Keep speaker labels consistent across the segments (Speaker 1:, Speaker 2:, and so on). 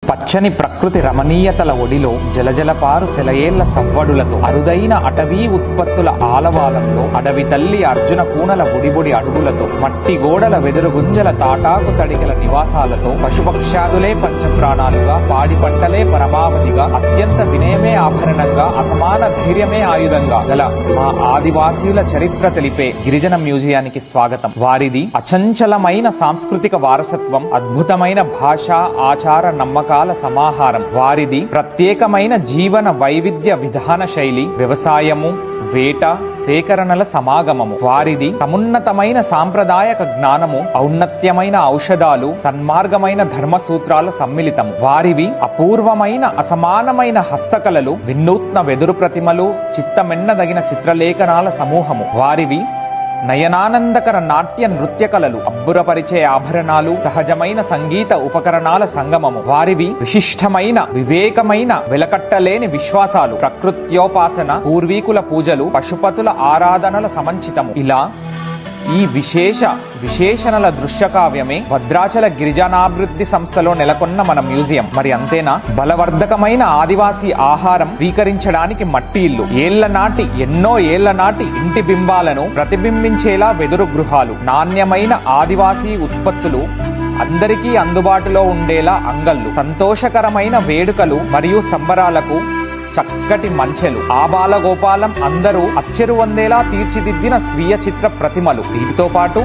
Speaker 1: పచ్చని ప్రకృతి రమణీయతల ఒడిలో జలజలపారు సెలయేళ్ల సవ్వడులతో అరుదైన అటవీ ఉత్పత్తుల ఆలవాలంలో అడవి తల్లి అర్జున కూనల బుడిబుడి అడుగులతో మట్టి గోడల వెదురుగుంజల తాటాకు తడిగల నివాసాలతో పశుపక్ష్యాదులే పంచప్రాణాలుగా పాడి పంటలే పరమావధిగా అత్యంత వినయమే ఆభరణంగా అసమాన ధైర్యమే ఆయుధంగా గల మా ఆదివాసీల చరిత్ర తెలిపే గిరిజన మ్యూజియానికి స్వాగతం. వారిది అచంచలమైన సాంస్కృతిక వారసత్వం, అద్భుతమైన భాషా ఆచార నమ్మకాల సమాహారం. వారిది ప్రత్యేకమైన జీవన వైవిధ్య విధాన శైలి, వ్యవసాయము, వేట, సేకరణల సమాగమము. వారిది సమున్నతమైన సాంప్రదాయక జ్ఞానము, ఔన్నత్యమైన ఔషధాలు, సన్మార్గమైన ధర్మ సూత్రాల సమ్మిళితము. వారివి అపూర్వమైన అసమానమైన హస్తకళలు, వినూత్న వెదురు ప్రతిమలు, చిత్తమెన్నదగిన చిత్రలేఖనాల సమూహము. వారివి నయనానందకర నాట్య నృత్య కళలు, అబ్బురపరిచే ఆభరణాలు, సహజమైన సంగీత ఉపకరణాల సంగమము. వారివి విశిష్టమైన వివేకమైన వెలకట్టలేని విశ్వాసాలు, ప్రకృత్యోపాసన, పూర్వీకుల పూజలు, పశుపతుల ఆరాధనల సమంచితము. ఇలా ఈ విశేషణల దృశ్యకావ్యమే భద్రాచల గిరిజనాభివృద్ధి సంస్థలో నెలకొన్న మన మ్యూజియం. మరి అంతేనా? బలవర్ధకమైన ఆదివాసీ ఆహారం స్వీకరించడానికి మట్టి ఇల్లు, ఎన్నో ఏళ్ల నాటి ఇంటి బింబాలను ప్రతిబింబించేలా వెదురు గృహాలు, నాణ్యమైన ఆదివాసీ ఉత్పత్తులు అందరికీ అందుబాటులో ఉండేలా అంగళ్ళు, సంతోషకరమైన వేడుకలు మరియు సంబరాలకు చక్కటి మంచెలు, ఆబాలగోపాలం అందరూ అచ్చెరువొందేలా తీర్చిదిద్దిన స్వీయ చిత్ర ప్రతిమలు. వీటితో పాటు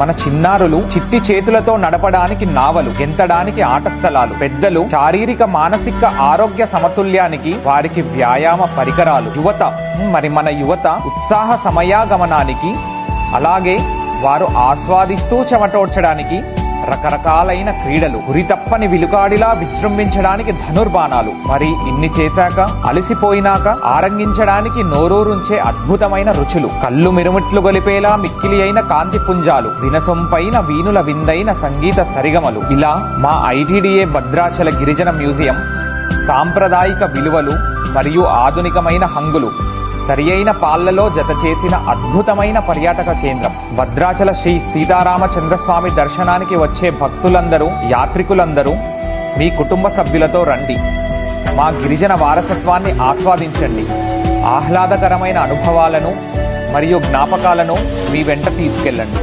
Speaker 1: మన చిన్నారులు చిట్టి చేతులతో నడపడానికి నావలు, గెంతడానికి ఆట స్థలాలు, పెద్దలు శారీరక మానసిక ఆరోగ్య సమతుల్యానికి వారికి వ్యాయామ పరికరాలు, మన యువత ఉత్సాహ సమయాగమనానికి, అలాగే వారు ఆస్వాదిస్తూ చెమటోడ్చడానికి రకరకాలైన క్రీడలు, గురితప్పని విలుకాడిలా విజృంభించడానికి ధనుర్బాణాలు, మరి ఇన్ని చేశాక అలసిపోయినాక ఆరంగించడానికి నోరూరుంచే అద్భుతమైన రుచులు, కళ్ళు మిరుమిట్లు గొలిపేలా మిక్కిలి అయిన కాంతి పుంజాలు, వినసొంపైన వీణుల విందైన సంగీత సరిగమలు. ఇలా మా ఐటీడీఏ భద్రాచల గిరిజన మ్యూజియం సాంప్రదాయిక విలువలు మరియు ఆధునికమైన హంగులు సరియైన పాళ్లలో జత చేసిన అద్భుతమైన పర్యాటక కేంద్రం. భద్రాచల శ్రీ సీతారామచంద్రస్వామి దర్శనానికి వచ్చే భక్తులందరూ, యాత్రికులందరూ మీ కుటుంబ సభ్యులతో రండి. మా గిరిజన వారసత్వాన్ని ఆస్వాదించండి. ఆహ్లాదకరమైన అనుభవాలను మరియు జ్ఞాపకాలను మీ వెంట తీసుకెళ్ళండి.